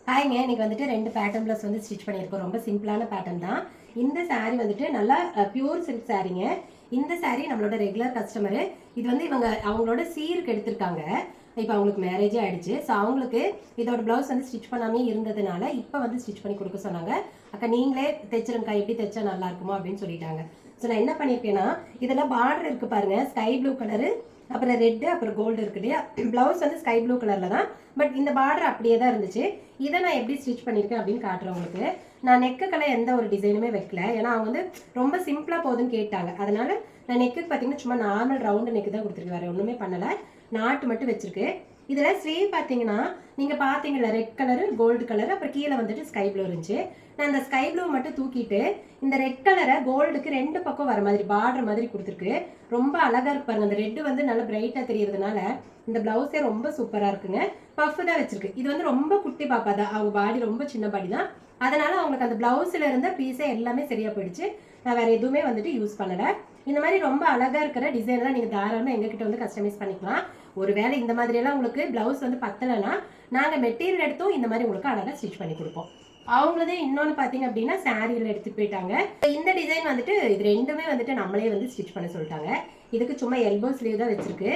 ஹாய்ங்க, இன்னைக்கு வந்துட்டு 2 pattern blouse வந்து ஸ்டிச் பண்ணியிருக்கோம். ரொம்ப சிம்பிளான பேட்டர்ன் தான். இந்த saree வந்துட்டு நல்லா பியூர் சில்க் சாரீங்க. இந்த saree நம்மளோட ரெகுலர் கஸ்டமரு. இது வந்து அவங்களோட சீருக்கு எடுத்திருக்காங்க. இப்போ அவங்களுக்கு மேரேஜே ஆயிடுச்சு. ஸோ அவங்களுக்கு இதோட ப்ளவுஸ் வந்து ஸ்டிச் பண்ணாமே இருந்ததுனால இப்போ வந்து ஸ்டிச் பண்ணி கொடுக்க சொன்னாங்க. அக்கா நீங்களே தைச்சிருங்கக்கா, எப்படி தைச்சா நல்லா இருக்குமோ அப்படின்னு சொல்லிட்டாங்க. ஸோ நான் என்ன பண்ணியிருக்கேன்னா, இதில் பார்டர் இருக்கு பாருங்க, ஸ்கை ப்ளூ கலரு, அப்புறம் ரெட்டு, அப்புறம் கோல்டு இருக்கு இல்லையா. ப்ளவுஸ் வந்து ஸ்கை ப்ளூ கலரில் தான், பட் இந்த பார்டர் அப்படியே தான் இருந்துச்சு. இதை நான் எப்படி ஸ்டிச் பண்ணியிருக்கேன் அப்படின்னு காட்டுறேன் உங்களுக்கு. நான் நெக்குக்கெல்லாம் எந்த ஒரு டிசைனுமே வைக்கல, ஏன்னா அவங்க வந்து ரொம்ப சிம்பிளாக போகுதுன்னு கேட்டாங்க. அதனால நான் நெக்குக்கு பார்த்தீங்கன்னா சும்மா நார்மல் ரவுண்டு நெக்கு தான் கொடுத்துருக்கு, வேறு ஒன்றுமே பண்ணலை. நாட்டு மட்டும் வச்சிருக்கு. இதில் ஸ்லீவ் பார்த்தீங்கன்னா நீங்கள் பார்த்தீங்கல்ல, ரெட் கலரு, கோல்டு கலரு, அப்புறம் கீழே வந்துட்டு ஸ்கை ப்ளூ இருந்துச்சு. நான் அந்த ஸ்கை ப்ளூ மட்டும் தூக்கிட்டு இந்த ரெட் கலரை கோல்டுக்கு 2 பக்கம் வர மாதிரி பார்டர் மாதிரி கொடுத்துருக்கு. ரொம்ப அழகாக இருக்கு பாருங்க. அந்த ரெட்டு வந்து நல்லா பிரைட்டாக தெரியறதுனால இந்த பிளவுஸே ரொம்ப சூப்பராக இருக்குங்க. பஃப் தான் வச்சிருக்கு. இது வந்து ரொம்ப குட்டி பாப்பா தான், அவங்க பாடி ரொம்ப சின்ன பாடி தான். அதனால அவங்களுக்கு அந்த பிளவுஸில் இருந்த பீஸே எல்லாமே சரியாக போயிடுச்சு. நான் வேறு எதுவுமே வந்துட்டு யூஸ் பண்ணலை. இந்த மாதிரி ரொம்ப அழகாக இருக்கிற டிசைன்லாம் நீங்கள் தாராளமாக எங்ககிட்ட வந்து கஸ்டமைஸ் பண்ணிக்கலாம். ஒருவேளை இந்த மாதிரியெல்லாம் உங்களுக்கு பிளவுஸ் வந்து பத்தலைன்னா நாங்கள் மெட்டீரியல் எடுத்தும் இந்த மாதிரி உங்களுக்கு அழகாக ஸ்டிச் பண்ணி கொடுப்போம். அவங்களதே இன்னொன்று பார்த்தீங்க அப்படின்னா சாரியில் எடுத்துட்டு போயிட்டாங்க. இந்த டிசைன் வந்துட்டு இது ரெண்டுமே வந்துட்டு நம்மளே வந்து ஸ்டிச் பண்ண சொல்லிட்டாங்க. இதுக்கு சும்மா எல்போ ஸ்லீவ் தான் வச்சிருக்கு.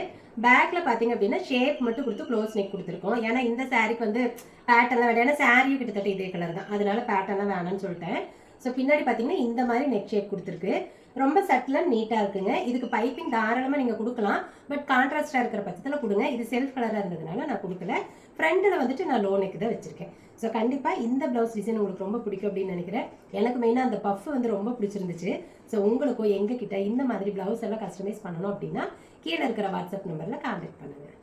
பேக்ல பார்த்தீங்க அப்படின்னா ஷேப் மட்டும் கொடுத்து க்ளோஸ் நெக் கொடுத்துருக்கோம். ஏன்னா இந்த சாரிக்கு வந்து பேட்டர்லாம் வேண்டாம், ஏன்னா சாரியும் கிட்டத்தட்ட இதே கலர் தான், அதனால பேட்டர்லாம் வேணாம்னு சொல்லிட்டேன். ஸோ பின்னாடி பார்த்தீங்கன்னா இந்த மாதிரி நெக் ஷேப் கொடுத்துருக்கு. ரொம்ப சட்டிலாக நீட்டாக இருக்குங்க. இதுக்கு பைப்பிங் தாராளமாக நீங்கள் கொடுக்கலாம், பட் கான்ட்ராஸ்டாக இருக்கிற பட்சத்தில் கொடுங்க. இது செல்ஃப் கலராக இருந்ததுனால நான் கொடுக்கல. ஃப்ரண்ட்டில் வந்துட்டு நான் லோ நெக் தான் வச்சுருக்கேன். ஸோ கண்டிப்பாக இந்த ப்ளவுஸ் டிசைன் உங்களுக்கு ரொம்ப பிடிக்கும் அப்படின்னு நினைக்கிறேன். எனக்கு மெயினாக அந்த பஃப் வந்து ரொம்ப பிடிச்சிருந்துச்சு. ஸோ உங்களுக்கும் எங்ககிட்ட இந்த மாதிரி ப்ளவுஸ் எல்லாம் கஸ்டமைஸ் பண்ணணும் அப்படின்னா கீழே இருக்கிற வாட்ஸ்அப் நம்பரில் கான்டாக்ட் பண்ணுங்கள்.